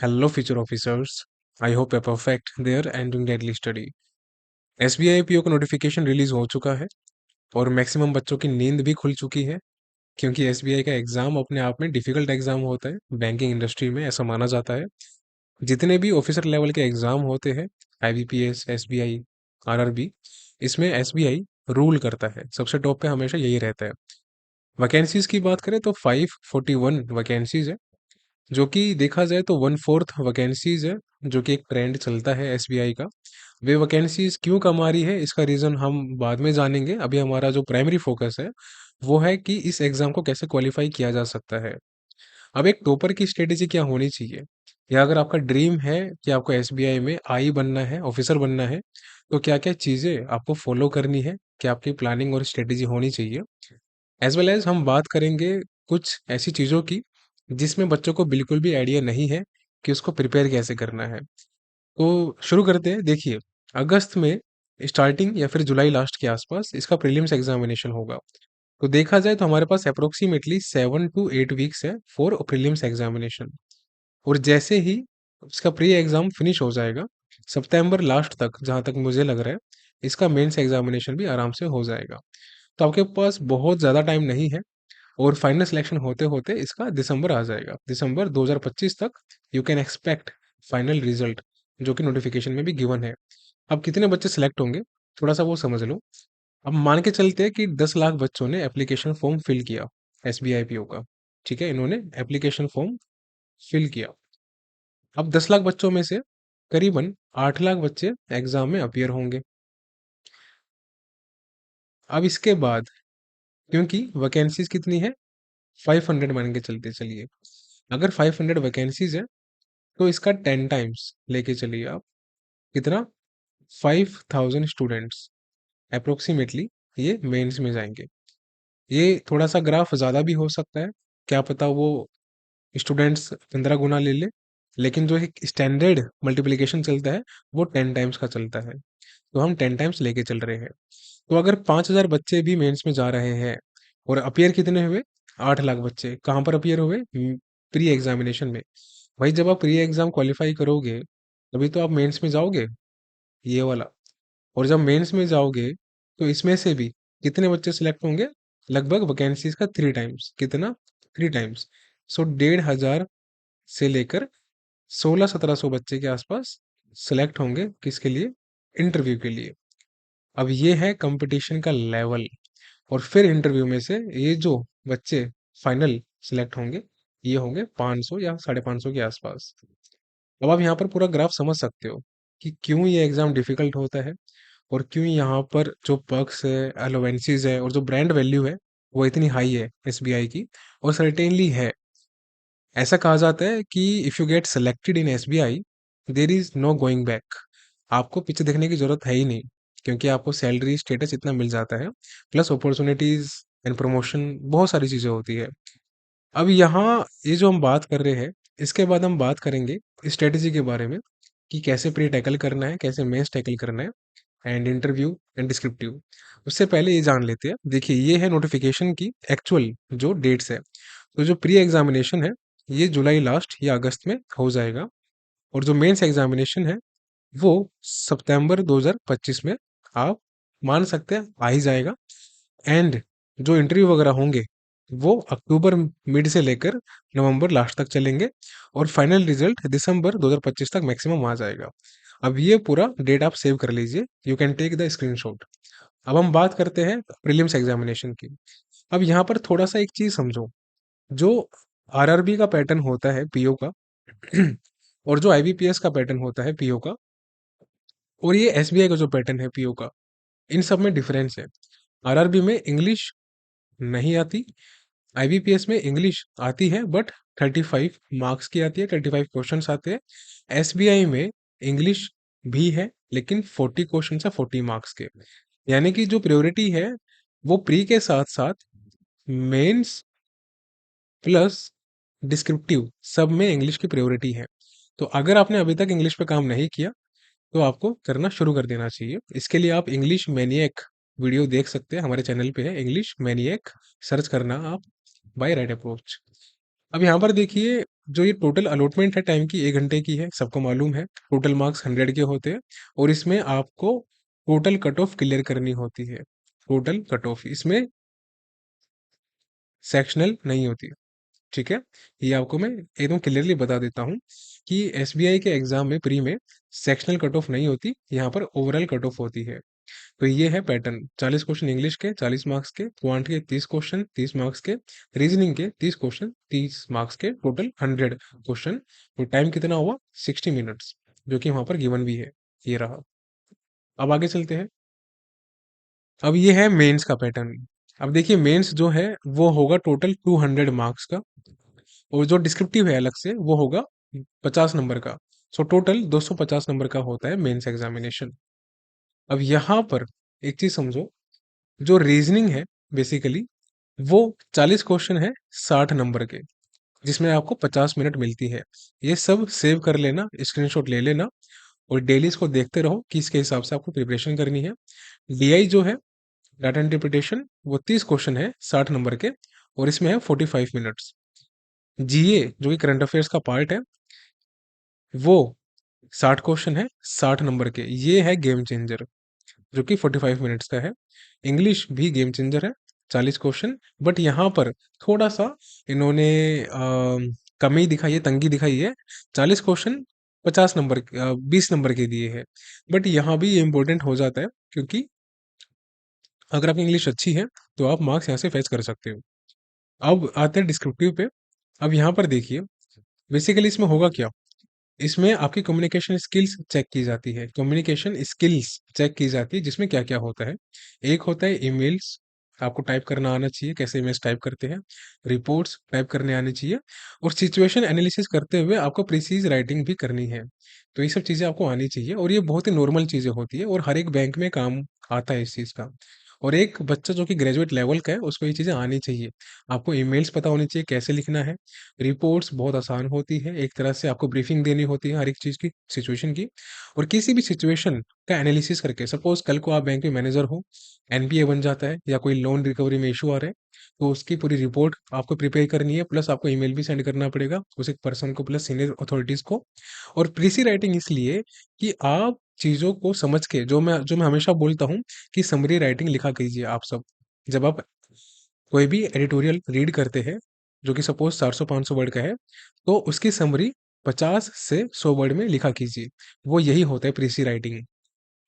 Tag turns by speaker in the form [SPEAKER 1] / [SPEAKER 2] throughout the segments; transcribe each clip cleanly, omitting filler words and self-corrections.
[SPEAKER 1] Hello, future officers. I hope you're perfect there and doing deadly study. SBI PO का notification release हो चुका है और maximum बच्चों की नींद भी खुल चुकी है क्योंकि एसबीआई का एग्जाम अपने आप में डिफिकल्ट एग्जाम होता है बैंकिंग इंडस्ट्री में ऐसा माना जाता है। जितने भी ऑफिसर लेवल के एग्जाम होते हैं आईबीपीएस एसबीआई आरआरबी इसमें एसबीआई रूल करता है, सबसे टॉप पे हमेशा यही रहता है। वैकेंसीज की बात करें तो 541 वैकेंसीज है, जो कि देखा जाए तो 1/4 वैकेंसीज है, जो कि एक ट्रेंड चलता है एसबीआई का। वे वैकेंसीज क्यों कम आ रही है इसका रीजन हम बाद में जानेंगे। अभी हमारा जो प्राइमरी फोकस है वो है कि इस एग्जाम को कैसे क्वालिफाई किया जा सकता है। अब एक टॉपर की स्ट्रेटेजी क्या होनी चाहिए, या अगर आपका ड्रीम है कि आपको एसबीआई में आई बनना है, ऑफिसर बनना है, तो क्या क्या चीजें आपको फॉलो करनी है, क्या आपकी प्लानिंग और स्ट्रेटेजी होनी चाहिए। एज वेल एज हम बात करेंगे कुछ ऐसी चीज़ों की जिसमें बच्चों को बिल्कुल भी आइडिया नहीं है कि उसको प्रिपेयर कैसे करना है। तो शुरू करते हैं। देखिए, अगस्त में स्टार्टिंग या फिर जुलाई लास्ट के आसपास इसका प्रीलिम्स एग्जामिनेशन होगा। तो देखा जाए तो हमारे पास अप्रोक्सीमेटली 7 to 8 वीक्स है फॉर प्रीलिम्स एग्जामिनेशन। और जैसे ही इसका प्री एग्जाम फिनिश हो जाएगा सितंबर लास्ट तक, जहाँ तक मुझे लग रहा है इसका मेंस एग्जामिनेशन भी आराम से हो जाएगा। तो आपके पास बहुत ज़्यादा टाइम नहीं है और फाइनल सिलेक्शन होते होते इसका दिसंबर आ जाएगा। दिसंबर 2025 तक you can expect final result, जो कि नोटिफिकेशन में भी गिवन है। अब कितने बच्चे सिलेक्ट होंगे थोड़ा सा वो समझ लो। अब मान के चलते हैं कि 10 लाख बच्चों ने एप्लीकेशन फॉर्म फिल किया एसबीआई पीओ का। ठीक है, इन्होंने एप्लीकेशन फॉर्म फिल किया। अब 10 लाख बच्चों में से करीबन 8 लाख बच्चे एग्जाम में अपियर होंगे। अब इसके बाद क्योंकि वैकेंसीज कितनी है, 500 मान के चलते चलिए। अगर 500 वैकेंसीज है तो इसका 10 टाइम्स लेके चलिए आप। कितना? 5000 स्टूडेंट्स अप्रोक्सीमेटली ये मेंस में जाएंगे। ये थोड़ा सा ग्राफ ज़्यादा भी हो सकता है, क्या पता वो स्टूडेंट्स 15 गुना ले ले, लेकिन जो एक स्टैंडर्ड मल्टीप्लिकेशन चलता है वो 10 टाइम्स का चलता है। तो हम 10 टाइम्स लेके चल रहे हैं। तो अगर 5000 बच्चे भी मेंस में जा रहे हैं और अपियर कितने हुए, 8 लाख बच्चे कहाँ पर अपियर हुए, प्री एग्जामिनेशन में। भाई जब आप प्री एग्जाम क्वालिफाई करोगे तभी तो आप मेंस में जाओगे, ये वाला। और जब मेंस में जाओगे तो इसमें से भी कितने बच्चे सिलेक्ट होंगे, लगभग वैकेंसीज का 3 टाइम्स। कितना? 3 टाइम्स। सो 1,500 से लेकर 1600-1700 बच्चे के आसपास सिलेक्ट होंगे, किसके लिए, इंटरव्यू के लिए। अब ये है कंपटीशन का लेवल। और फिर इंटरव्यू में से ये जो बच्चे फाइनल सिलेक्ट होंगे ये होंगे 500 या 550 के आसपास। अब आप यहाँ पर पूरा ग्राफ समझ सकते हो कि क्यों ये एग्जाम डिफिकल्ट होता है और क्यों यहाँ पर जो पर्क्स है, अलोवेंसीज है और जो ब्रांड वैल्यू है वो इतनी हाई है एसबीआई की। और सर्टेनली है, ऐसा कहा जाता है कि if you get selected in SBI there is no going back. आपको पीछे देखने की जरूरत है ही नहीं, क्योंकि आपको सैलरी स्टेटस इतना मिल जाता है, प्लस अपॉर्चुनिटीज एंड प्रमोशन, बहुत सारी चीजें होती है। अब यहाँ ये जो हम बात कर रहे हैं, इसके बाद हम बात करेंगे स्ट्रेटेजी के बारे में कि कैसे प्री टैकल करना है, कैसे मेंस टैकल करना है, एंड इंटरव्यू एंड डिस्क्रिप्टिव। उससे पहले ये जान लेते हैं। देखिए, ये है नोटिफिकेशन की एक्चुअल जो डेट्स है। तो जो प्री एग्जामिनेशन है ये जुलाई लास्ट या अगस्त में हो जाएगा, और जो मेंस एग्जामिनेशन है वो सितंबर 2025 में आप मान सकते हैं आ ही जाएगा। एंड जो इंटरव्यू वगैरह होंगे वो अक्टूबर मिड से लेकर नवंबर लास्ट तक चलेंगे, और फाइनल रिजल्ट दिसंबर 2025 तक मैक्सिमम आ जाएगा। अब ये पूरा डेट आप सेव कर लीजिए, you can take the screenshot. अब हम बात करते हैं प्रीलिम्स एग्जामिनेशन की। अब यहाँ पर थोड़ा सा एक चीज समझो, जो आरआरबी का पैटर्न होता है पीओ का और जो आईबीपीएस का पैटर्न होता है पीओ का, और ये एसबीआई का जो पैटर्न है पीओ का, इन सब में डिफरेंस है। आरआरबी में इंग्लिश नहीं आती, आईबीपीएस में इंग्लिश आती है बट 35 मार्क्स की आती है, 35 क्वेश्चंस आते हैं। एसबीआई में इंग्लिश भी है लेकिन 40 क्वेश्चन है, 40 मार्क्स के। यानी कि जो प्रायोरिटी है वो प्री के साथ साथ मेंस प्लस डिस्क्रिप्टिव सब में इंग्लिश की प्रायोरिटी है। तो अगर आपने अभी तक इंग्लिश पे काम नहीं किया तो आपको करना शुरू कर देना चाहिए। इसके लिए आप इंग्लिश मैनिएक वीडियो देख सकते हैं, हमारे चैनल पे है इंग्लिश मैनिएक, सर्च करना आप, बाय राइट अप्रोच। अब यहाँ पर देखिए, जो ये टोटल अलॉटमेंट है टाइम की 1 घंटे की है, सबको मालूम है। टोटल मार्क्स 100 के होते हैं और इसमें आपको टोटल कट ऑफ क्लियर करनी होती है। टोटल कट ऑफ इसमें सेक्शनल नहीं होती। ठीक है, ये आपको मैं एकदम क्लियरली बता देता हूँ कि एसबीआई के एग्जाम में प्री में सेक्शनल कट ऑफ नहीं होती, यहाँ पर ओवरऑल कट ऑफ होती है। तो ये है पैटर्न, 40 क्वेश्चन इंग्लिश के 40 मार्क्स के, क्वांट के 30 क्वेश्चन 30 मार्क्स के, रीजनिंग के 30 क्वेश्चन 30 मार्क्स के, टोटल 100 क्वेश्चन। तो टाइम कितना हुआ 60 मिनट्स, जो कि वहां पर गिवन भी है। ये रहा। अब आगे चलते हैं। अब ये है मेंस का पैटर्न। अब देखिए मेंस जो है वो होगा टोटल 200 मार्क्स का, और जो डिस्क्रिप्टिव है अलग से वो होगा 50 नंबर का। सो टोटल 250 नंबर का होता है मेंस एग्जामिनेशन। अब यहाँ पर एक चीज समझो, जो रीजनिंग है बेसिकली वो 40 क्वेश्चन है 60 नंबर के, जिसमें आपको 50 मिनट मिलती है। ये सब सेव कर लेना, स्क्रीनशॉट ले लेना, और डेली इसको देखते रहो कि इसके हिसाब से आपको प्रिपरेशन करनी है। डीआई जो है, डाटा इंटरप्रिटेशन, वो 30 क्वेश्चन है 60 नंबर के, और इसमें है 45 मिनट्स। जीए जो कि करंट अफेयर्स का पार्ट है, वो 60 क्वेश्चन है 60 नंबर के, ये है गेम चेंजर, जो कि 45 मिनट्स का है। इंग्लिश भी गेम चेंजर है, 40 क्वेश्चन, बट यहाँ पर थोड़ा सा इन्होंने कमी दिखाई है, तंगी दिखाई है। 40 क्वेश्चन 50 नंबर 20 नंबर के दिए है, बट यहाँ भी ये इंपॉर्टेंट हो जाता है, क्योंकि अगर आपकी इंग्लिश अच्छी है तो आप मार्क्स यहाँ से फेच कर सकते हो। अब आते हैं डिस्क्रिप्टिव पे। अब यहाँ पर देखिए बेसिकली इसमें होगा क्या, इसमें आपकी कम्युनिकेशन स्किल्स चेक की जाती है, कम्युनिकेशन स्किल्स चेक की जाती है, जिसमें क्या क्या होता है। एक होता है ईमेल्स, आपको टाइप करना आना चाहिए, कैसे ईमेल्स टाइप करते हैं। रिपोर्ट्स टाइप करने आनी चाहिए, और सिचुएशन एनालिसिस करते हुए आपको प्रिसीज राइटिंग भी करनी है। तो ये सब चीज़ें आपको आनी चाहिए, और ये बहुत ही नॉर्मल चीज़ें होती है, और हर एक बैंक में काम आता है इस चीज़ का। और एक बच्चा जो कि ग्रेजुएट लेवल का है उसको ये चीज़ें आनी चाहिए। आपको ईमेल्स पता होनी चाहिए कैसे लिखना है। रिपोर्ट्स बहुत आसान होती है, एक तरह से आपको ब्रीफिंग देनी होती है हर एक चीज़ की, सिचुएशन की। और किसी भी सिचुएशन का एनालिसिस करके, सपोज कल को आप बैंक में मैनेजर हो, एनपीए बन जाता है या कोई लोन रिकवरी में इशू आ रहा है, तो उसकी पूरी रिपोर्ट आपको प्रिपेयर करनी है, प्लस आपको ईमेल भी सेंड करना पड़ेगा उस एक पर्सन को, प्लस सीनियर अथॉरिटीज को। और प्रीसी राइटिंग इसलिए कि आप चीज़ों को समझ के, जो मैं हमेशा बोलता हूँ कि समरी राइटिंग लिखा कीजिए आप सब। जब आप कोई भी एडिटोरियल रीड करते हैं, जो कि सपोज 400-500 वर्ड का है, तो उसकी समरी 50 से 100 वर्ड में लिखा कीजिए। वो यही होता है प्रीसी राइटिंग।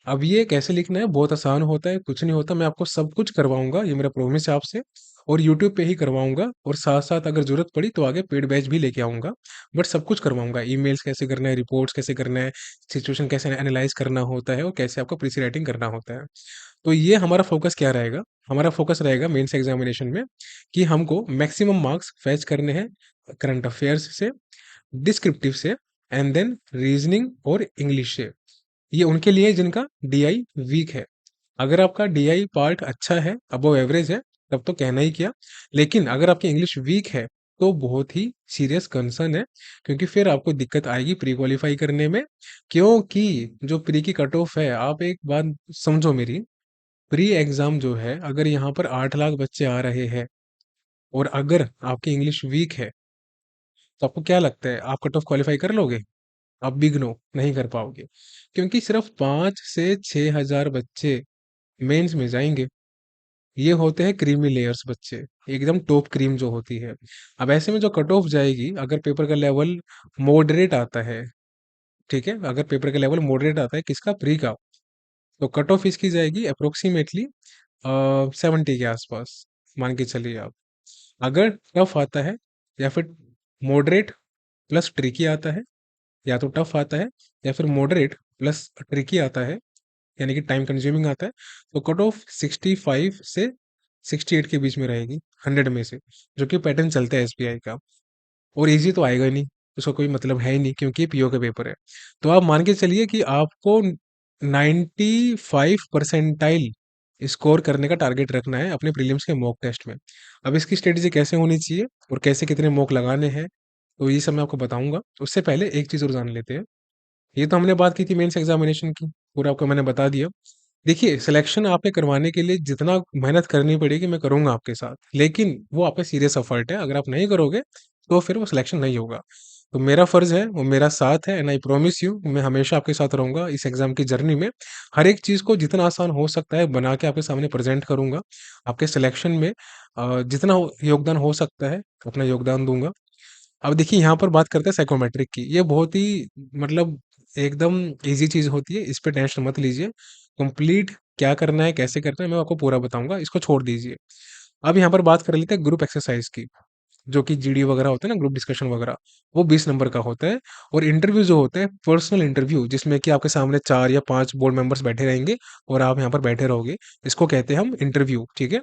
[SPEAKER 1] अब ये कैसे लिखना है बहुत आसान होता है, कुछ नहीं होता, मैं आपको सब कुछ करवाऊंगा, ये मेरा प्रॉमिस है आपसे। और यूट्यूब पे ही करवाऊंगा, और साथ साथ अगर जरूरत पड़ी तो आगे पेड बैच भी लेके आऊंगा। बट सब कुछ करवाऊंगा, ईमेल्स कैसे करना है, रिपोर्ट्स कैसे करना है, सिचुएशन कैसे एनालाइज करना होता है, और कैसे आपको प्रीसी राइटिंग करना होता है। तो ये हमारा फोकस क्या रहेगा, हमारा फोकस रहेगा मेंस एग्जामिनेशन में कि हमको मैक्सिमम मार्क्स फैच करने हैं करंट अफेयर्स से, डिस्क्रिप्टिव से, एंड देन रीजनिंग और इंग्लिश से। ये उनके लिए है जिनका डीआई वीक है। अगर आपका डीआई पार्ट अच्छा है, अबव एवरेज है, तब तो कहना ही क्या। लेकिन अगर आपकी इंग्लिश वीक है तो बहुत ही सीरियस कंसर्न है, क्योंकि फिर आपको दिक्कत आएगी प्री क्वालिफाई करने में। क्योंकि जो प्री की कट ऑफ है, आप एक बात समझो मेरी, प्री एग्जाम जो है, अगर यहाँ पर 8 लाख बच्चे आ रहे हैं, और अगर आपकी इंग्लिश वीक है, तो आपको क्या लगता है आप कट ऑफ क्वालिफाई कर लोगे? आप बिग नो नहीं कर पाओगे, क्योंकि सिर्फ 5 से 6 हजार बच्चे मेंस में जाएंगे। ये होते हैं क्रीमी लेयर्स बच्चे, एकदम टॉप क्रीम जो होती है। अब ऐसे में जो कट ऑफ जाएगी, अगर पेपर का लेवल मॉडरेट आता है, ठीक है, अगर पेपर का लेवल मॉडरेट आता है किसका, प्री का, तो कट ऑफ इसकी जाएगी अप्रोक्सीमेटली 70 के आसपास, मान के चलिए आप। अगर टफ आता है, या फिर मॉडरेट प्लस ट्रिकी आता है, या तो टफ आता है या फिर मॉडरेट प्लस ट्रिकी आता है, यानी कि टाइम कंज्यूमिंग आता है, तो कट ऑफ 65 से 68 के बीच में रहेगी 100 में से, जो कि पैटर्न चलता है एसबीआई का। और इजी तो आएगा ही नहीं, उसका कोई मतलब है ही नहीं, क्योंकि पीओ का पेपर है। तो आप मान के चलिए कि आपको 95 परसेंटाइल स्कोर करने का टारगेट रखना है अपने प्रीलिम्स के मॉक टेस्ट में। अब इसकी स्ट्रेटेजी कैसे होनी चाहिए और कैसे कितने मॉक लगाने हैं, तो ये सब मैं आपको बताऊंगा। उससे पहले एक चीज़ और जान लेते हैं। ये तो हमने बात की थी मेंस एग्जामिनेशन की, पूरा आपको मैंने बता दिया। देखिए सिलेक्शन आपने करवाने के लिए जितना मेहनत करनी पड़ेगी मैं करूंगा आपके साथ, लेकिन वो आप पे सीरियस एफर्ट है, अगर आप नहीं करोगे तो फिर वो सिलेक्शन नहीं होगा। तो मेरा फर्ज है, वो मेरा साथ है, एंड आई प्रॉमिस यू, मैं हमेशा आपके साथ रहूंगा इस एग्जाम की जर्नी में। हर एक चीज को जितना आसान हो सकता है बना के आपके सामने प्रेजेंट करूंगा। आपके सिलेक्शन में जितना योगदान हो सकता है अपना योगदान दूंगा। अब देखिए यहाँ पर बात करते हैं साइकोमेट्रिक की। ये बहुत ही मतलब एकदम इजी चीज होती है, इस पे टेंशन मत लीजिए। कंप्लीट क्या करना है कैसे करना है मैं आपको पूरा बताऊंगा, इसको छोड़ दीजिए। अब यहाँ पर बात कर लेते हैं ग्रुप एक्सरसाइज की, जो कि जीडी वगैरह होता है ना, ग्रुप डिस्कशन वगैरह, वो 20 नंबर का होता है। और इंटरव्यू जो होता है पर्सनल इंटरव्यू, जिसमें कि आपके सामने 4 या 5 बोर्ड मेंबर्स बैठे रहेंगे और आप यहाँ पर बैठे रहोगे, इसको कहते हैं हम इंटरव्यू, ठीक है।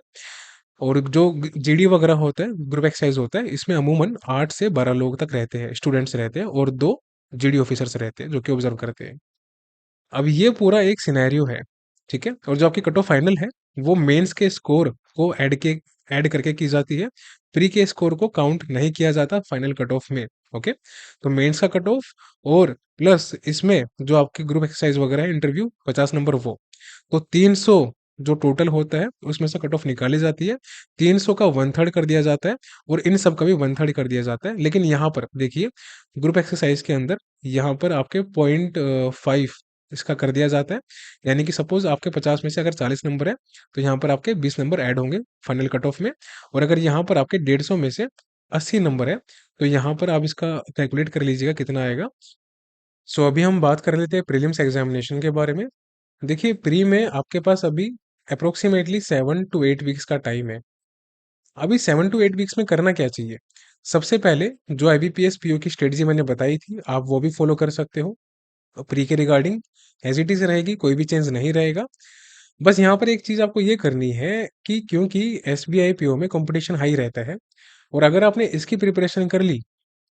[SPEAKER 1] और जो जीडी वगैरह होता है, ग्रुप एक्सरसाइज होता है, इसमें अमूमन 8 से 12 लोग तक रहते हैं, स्टूडेंट्स रहते हैं, और 2 जीडी ऑफिसर्स रहते हैं जो कि ऑब्जर्व करते हैं। अब ये पूरा एक सिनेरियो है, ठीक है। और जो आपकी कट ऑफ फाइनल है वो मेंस के स्कोर को ऐड करके की जाती है। प्री के स्कोर को काउंट नहीं किया जाता फाइनल कट ऑफ में। ओके, तो मेंस का कट ऑफ और प्लस इसमें जो आपके ग्रुप एक्सरसाइज वगैरह है, इंटरव्यू 50 नंबर वो, तो 300 जो टोटल होता है उसमें से कट ऑफ निकाली जाती है। 300 का 1/3 कर दिया जाता है, और इन सब का भी 1/3 कर दिया जाता है। लेकिन यहाँ पर देखिए, ग्रुप एक्सरसाइज के अंदर यहाँ पर आपके 0.5 इसका कर दिया जाता है। यानी कि सपोज आपके 50 में से अगर 40 नंबर है, तो यहाँ पर आपके 20 नंबर ऐड होंगे फाइनल कट ऑफ में। और अगर यहाँ पर आपके 150 में से 80 नंबर है, तो यहाँ पर आप इसका कैलकुलेट कर लीजिएगा कितना आएगा। सो अभी हम बात कर लेते हैं प्रीलिम्स एग्जामिनेशन के बारे में। देखिए, प्री में आपके पास अभी अप्रोक्सीमेटली 7 to 8 वीक्स का टाइम है। अभी 7 to 8 वीक्स में करना क्या चाहिए? सबसे पहले जो आईबीपीएस पीओ की स्ट्रेटजी मैंने बताई थी, आप वो भी फॉलो कर सकते हो। प्री के रिगार्डिंग एज इट इज रहेगी, कोई भी चेंज नहीं रहेगा। बस यहाँ पर एक चीज आपको ये करनी है कि क्योंकि एसबीआई पीओ में कंपटीशन हाई रहता है, और अगर आपने इसकी प्रिपरेशन कर ली,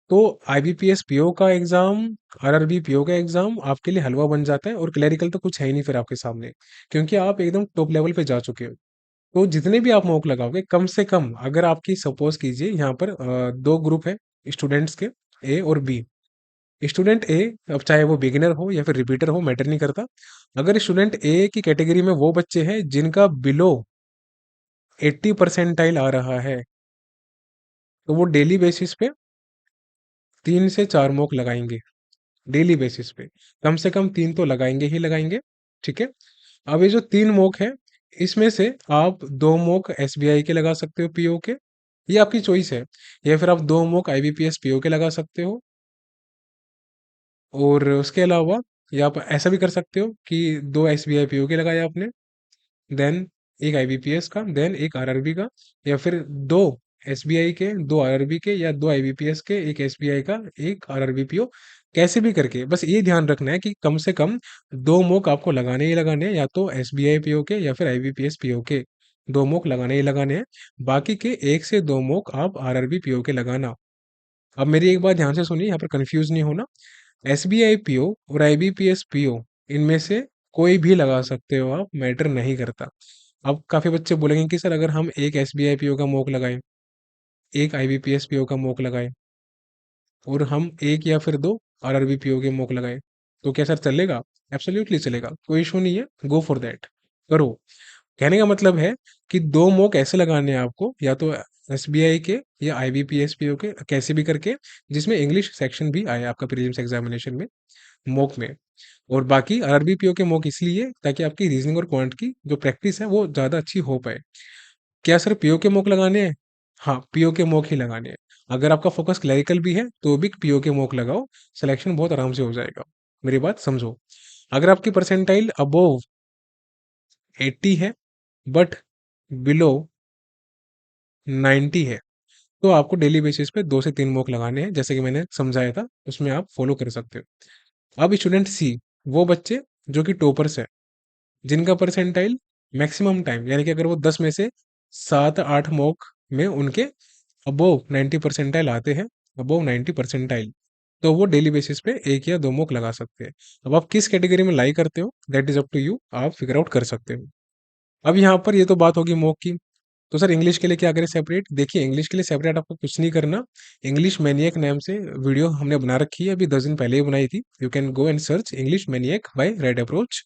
[SPEAKER 1] तो आईबीपीएस पीओ का एग्जाम, आरआरबी पीओ का एग्जाम आपके लिए हलवा बन जाता है, और क्लरिकल तो कुछ है ही नहीं फिर आपके सामने, क्योंकि आप एकदम टॉप लेवल पे जा चुके हो। तो जितने भी आप मॉक लगाओगे, कम से कम अगर आपकी सपोज कीजिए यहाँ पर 2 ग्रुप है स्टूडेंट्स के, ए और बी। स्टूडेंट ए, अब चाहे वो बिगिनर हो या फिर रिपीटर हो, मैटर नहीं करता। अगर स्टूडेंट ए की कैटेगरी में वो बच्चे हैं जिनका बिलो 80 परसेंटाइल आ रहा है, तो वो डेली बेसिस पे 3 से 4 मॉक लगाएंगे। डेली बेसिस पे कम से कम 3 तो लगाएंगे ही लगाएंगे, ठीक है। अब ये जो 3 मॉक है, इसमें से आप 2 मॉक एसबीआई के लगा सकते हो पीओ के, ये आपकी चॉइस है। या फिर आप 2 मॉक आईबीपीएस पीओ के लगा सकते हो। और उसके अलावा या आप ऐसा भी कर सकते हो कि 2 एसबीआई पीओ के लगाए आपने, देन एक आईबीपीएस का, देन एक आरआरबी का। या फिर 2 एसबीआई के, 2 आरआरबी के, या 2 आईबीपीएस के, एक एसबीआई का, एक आरआरबी पीओ। कैसे भी करके बस ये ध्यान रखना है कि कम से कम 2 मॉक आपको लगाने ही लगाने हैं, या तो एसबीआई पीओ के या फिर आईबीपीएस पीओ के। 2 मॉक लगाने ही लगाने हैं। बाकी के 1 से 2 मॉक आप आरआरबी पीओ के लगाना। अब मेरी एक बात ध्यान से सुनिए, यहाँ पर कंफ्यूज नहीं होना। एसबीआई पीओ और आईबीपीएस पीओ, इनमें से कोई भी लगा सकते हो आप, मैटर नहीं करता। अब काफी बच्चे बोलेंगे कि सर अगर हम एक एसबीआई पीओ का मॉक लगाएं, एक आईबीपीएस पीओ का मॉक लगाएं, और हम एक या फिर 2 आरआरबी पीओ के मॉक लगाएं, तो क्या सर चलेगा? एब्सोल्युटली चलेगा, कोई इशू नहीं है, गो फॉर दैट, करो। कहने का मतलब है कि 2 मॉक ऐसे लगाने हैं आपको, या तो एसबीआई के या आईबीपीएस पीओ के, कैसे भी करके, जिसमें इंग्लिश सेक्शन भी आए आपका प्रीलिम्स एग्जामिनेशन में, मॉक में। और बाकी आरआरबी पीओ के मॉक इसलिए ताकि आपकी रीजनिंग और क्वांट की जो प्रैक्टिस है वो ज़्यादा अच्छी हो पाए। क्या सर पीओ के मॉक लगाने हैं? हाँ, पीओ के मॉक ही लगाने हैं। अगर आपका फोकस क्लरिकल भी है तो भी पीओ के मॉक लगाओ, सिलेक्शन बहुत आराम से हो जाएगा। मेरी बात समझो। अगर आपकी परसेंटाइल अबोव 80 है बट बिलो 90 है, तो आपको डेली बेसिस पे 2 से 3 मॉक लगाने हैं, जैसे कि मैंने समझाया था, उसमें आप फॉलो कर सकते हो। अब स्टूडेंट सी, वो बच्चे जो कि टॉपर्स है, जिनका परसेंटाइल मैक्सिमम टाइम, यानी कि अगर वो 10 में से 7-8 मॉक में उनके अबोव 90 परसेंटाइल आते हैं, अबोव 90 परसेंटाइल, तो वो डेली बेसिस पे 1 या 2 मॉक लगा सकते हैं। अब आप किस कैटेगरी में लाई करते हो, that is up to you, आप फिगर आउट कर सकते हो। अब यहाँ पर ये तो बात होगी मॉक की। तो सर इंग्लिश के लिए क्या करें सेपरेट? देखिए, इंग्लिश के लिए सेपरेट आपको कुछ नहीं करना। इंग्लिश मैनियक नाम से वीडियो हमने बना रखी है, अभी 10 दिन पहले ही बनाई थी। You can go and search English maniac by red approach.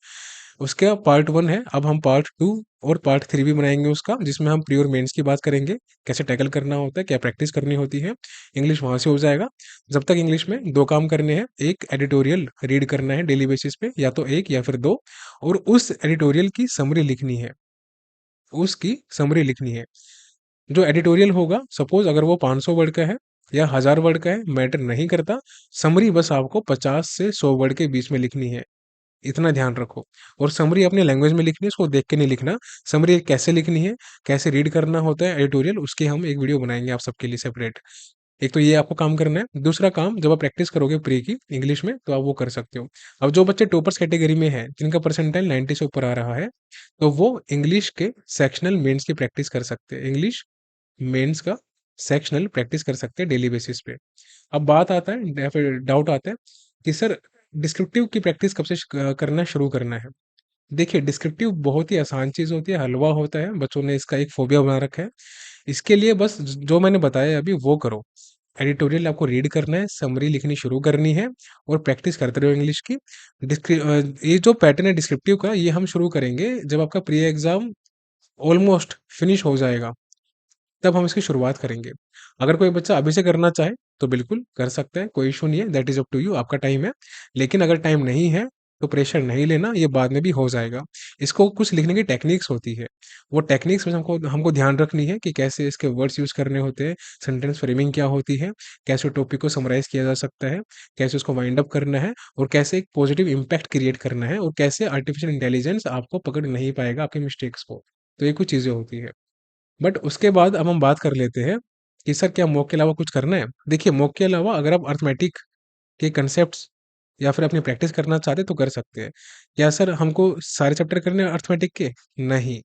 [SPEAKER 1] उसका पार्ट वन है, अब हम पार्ट टू और पार्ट थ्री भी बनाएंगे उसका, जिसमें हम प्री और मेंस की बात करेंगे, कैसे टैकल करना होता है, क्या प्रैक्टिस करनी होती है। इंग्लिश वहां से हो जाएगा। जब तक इंग्लिश में दो काम करने हैं, एक एडिटोरियल रीड करना है डेली बेसिस पे, या तो एक या फिर दो, और उस एडिटोरियल की समरी लिखनी है। उसकी समरी लिखनी है। जो एडिटोरियल होगा, सपोज अगर वो 500 वर्ड का है या 1000 वर्ड का है, मैटर नहीं करता। समरी बस आपको 50 से 100 वर्ड के बीच में लिखनी है, इतना ध्यान रखो। और समरी अपने लैंग्वेज में लिखनी है, उसको देख के नहीं लिखना। समरी कैसे लिखनी है, कैसे रीड करना होता है एडिटोरियल, उसकी हम एक वीडियो बनाएंगे आप सबके लिए सेपरेट। एक तो ये आपको काम करना है। दूसरा काम, जब आप प्रैक्टिस करोगे प्री की इंग्लिश में, तो आप वो कर सकते हो। अब जो बच्चे टॉपर्स कैटेगरी में हैं, जिनका परसेंटाइल 90 से ऊपर आ रहा है, तो वो इंग्लिश के सेक्शनल मेंस की प्रैक्टिस कर सकते हैं। इंग्लिश मेंस का सेक्शनल प्रैक्टिस कर सकते हैं डेली बेसिस पे। अब बात आता है या फिर डाउट आता है कि सर, डिस्क्रिप्टिव की प्रैक्टिस कब से करना शुरू करना है। देखिए, डिस्क्रिप्टिव बहुत ही आसान चीज होती है, हलवा होता है, बच्चों ने इसका एक फोबिया बना रखा है। इसके लिए बस जो मैंने बताया अभी वो करो। एडिटोरियल आपको रीड करना है, समरी लिखनी शुरू करनी है, और प्रैक्टिस करते रहो इंग्लिश की। ये जो पैटर्न है डिस्क्रिप्टिव का, ये हम शुरू करेंगे जब आपका प्री एग्जाम ऑलमोस्ट फिनिश हो जाएगा, तब हम इसकी शुरुआत करेंगे। अगर कोई बच्चा अभी से करना चाहे तो बिल्कुल कर सकता है, कोई इशू नहीं है, that is up to you, आपका टाइम है। लेकिन अगर टाइम नहीं है तो प्रेशर नहीं लेना, ये बाद में भी हो जाएगा। इसको कुछ लिखने की टेक्निक्स होती है, वो टेक्निक्स में हमको हमको ध्यान रखनी है कि कैसे इसके वर्ड्स यूज करने होते हैं, सेंटेंस फ्रेमिंग क्या होती है, कैसे टॉपिक को समराइज किया जा सकता है, कैसे उसको वाइंड अप करना है, और कैसे एक पॉजिटिव इम्पैक्ट क्रिएट करना है, और कैसे आर्टिफिशियल इंटेलिजेंस आपको पकड़ नहीं पाएगा आपके मिस्टेक्स को। तो ये कुछ चीजें होती है। बट उसके बाद अब हम बात कर लेते हैं कि सर, क्या मॉक के अलावा कुछ करना है। देखिए, मॉक के अलावा अगर आप अर्थमेटिक के कंसेप्ट्स या फिर अपनी प्रैक्टिस करना चाहते हैं तो कर सकते हैं। या सर, हमको सारे चैप्टर करने हैं अर्थमेटिक के? नहीं।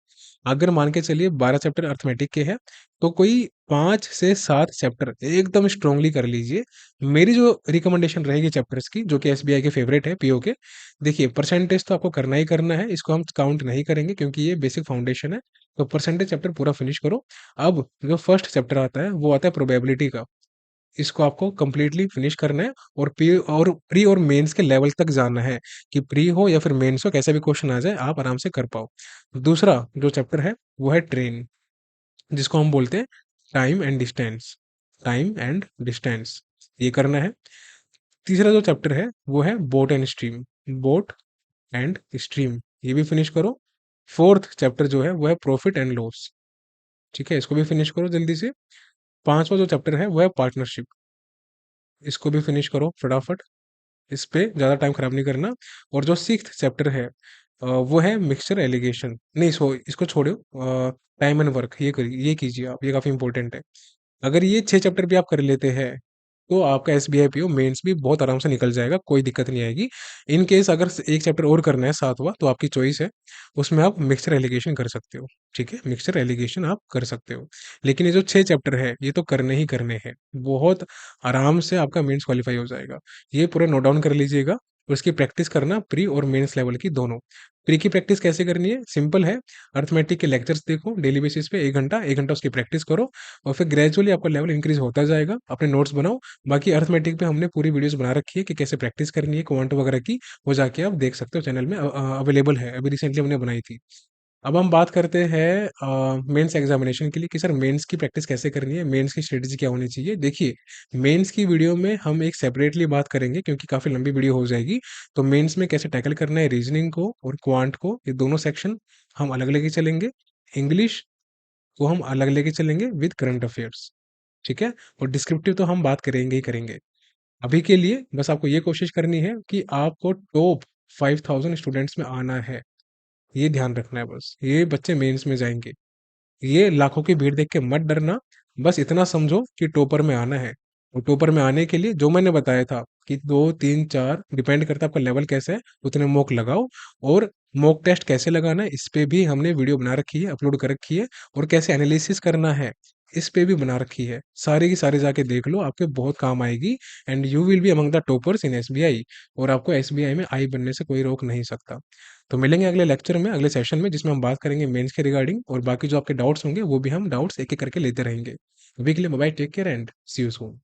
[SPEAKER 1] अगर मान के चलिए 12 चैप्टर अर्थमेटिक के हैं, तो कोई 5 से 7 चैप्टर एकदम स्ट्रांगली कर लीजिए। मेरी जो रिकमेंडेशन रहेगी चैप्टर्स की, जो कि एसबीआई के फेवरेट है, पीओ के, देखिए परसेंटेज तो आपको करना ही करना है, इसको हम काउंट नहीं करेंगे क्योंकि ये बेसिक फाउंडेशन है। तो परसेंटेज चैप्टर पूरा फिनिश करो। अब जो फर्स्ट चैप्टर आता है वो आता है प्रोबेबिलिटी का। इसको आपको कंप्लीटली फिनिश करना है, और प्री और मेंस के लेवल तक जाना है, कि प्री हो या फिर मेंस हो, कैसा भी क्वेश्चन आ जाए आप आराम से कर पाओ। दूसरा जो चैप्टर है वो है ट्रेन, जिसको हम बोलते हैं time and distance. Time and distance, ये करना है। तीसरा जो चैप्टर है वो है boat and stream. Boat and stream, ये भी फिनिश करो। फोर्थ चैप्टर जो है वो है प्रॉफिट एंड लॉस। ठीक है, इसको भी फिनिश करो जल्दी से। पांचवा जो चैप्टर है वो है पार्टनरशिप, इसको भी फिनिश करो फटाफट। इस पे ज़्यादा टाइम खराब नहीं करना। और जो सिक्स्थ चैप्टर है वो है मिक्सचर एलिगेशन। नहीं, इसको छोड़ो। टाइम एंड वर्क, ये करिए, ये कीजिए आप, ये काफ़ी इंपॉर्टेंट है। अगर ये 6 चैप्टर भी आप कर लेते हैं, तो आपका एसबीआई पीओ मेंस भी बहुत आराम से निकल जाएगा, कोई दिक्कत नहीं आएगी। इन केस अगर एक चैप्टर और करना है सातवां, तो आपकी चॉइस है, उसमें आप मिक्सचर एलिगेशन कर सकते हो। ठीक है, मिक्सचर एलिगेशन आप कर सकते हो। लेकिन ये जो 6 चैप्टर है, ये तो करने ही करने हैं। बहुत आराम से आपका मेंस क्वालिफाई हो जाएगा। ये पूरा नोट डाउन कर लीजिएगा, और इसकी प्रैक्टिस करना प्री और मेंस लेवल की दोनों। प्री की प्रैक्टिस कैसे करनी है, सिंपल है। अर्थमेटिक के लेक्चर्स देखो डेली बेसिस पे, 1 घंटा 1 घंटा उसकी प्रैक्टिस करो, और फिर ग्रेजुअली आपका लेवल इंक्रीज होता जाएगा। अपने नोट्स बनाओ। बाकी अर्थमेटिक पे हमने पूरी वीडियोस बना रखी है कि कैसे प्रैक्टिस करनी है क्वांट वगैरह की, वो जाके आप देख सकते हो, चैनल में अवेलेबल है, अभी रिसेंटली हमने बनाई थी। अब हम बात करते हैं मेंस एग्जामिनेशन के लिए, कि सर मेंस की प्रैक्टिस कैसे करनी है, मेंस की स्ट्रेटेजी क्या होनी चाहिए। देखिए, मेंस की वीडियो में हम एक सेपरेटली बात करेंगे, क्योंकि काफ़ी लंबी वीडियो हो जाएगी। तो मेंस में कैसे टैकल करना है रीजनिंग को और क्वांट को, ये दोनों सेक्शन हम अलग लेके चलेंगे। इंग्लिश को हम अलग लेके चलेंगे विद करंट अफेयर्स। ठीक है, और डिस्क्रिप्टिव तो हम बात करेंगे ही करेंगे। अभी के लिए बस आपको ये कोशिश करनी है कि आपको टॉप 5000 स्टूडेंट्स में आना है। ये ध्यान रखना है, बस ये बच्चे मेंस में जाएंगे। ये लाखों की भीड़ देख के मत डरना। बस इतना समझो कि टॉपर में आना है। और टॉपर में आने के लिए जो मैंने बताया था कि 2 3 4 डिपेंड करता है आपका लेवल कैसा है, उतने मॉक लगाओ। और मॉक टेस्ट कैसे लगाना है, इस पे भी हमने वीडियो बना रखी है, अपलोड कर रखी है। और कैसे एनालिसिस करना है, इस पे भी बना रखी है। सारे की सारे जाके देख लो, आपके बहुत काम आएगी। And you will be among the toppers in SBI. और आपको एसबीआई में आई बनने से कोई रोक नहीं सकता। तो मिलेंगे अगले लेक्चर में, अगले सेशन में, जिसमें हम बात करेंगे मेंस के रिगार्डिंग, और बाकी जो आपके डाउट्स होंगे वो भी हम डाउट्स एक एक करके लेते रहेंगे। अभी के लिए bye, take care and see you soon.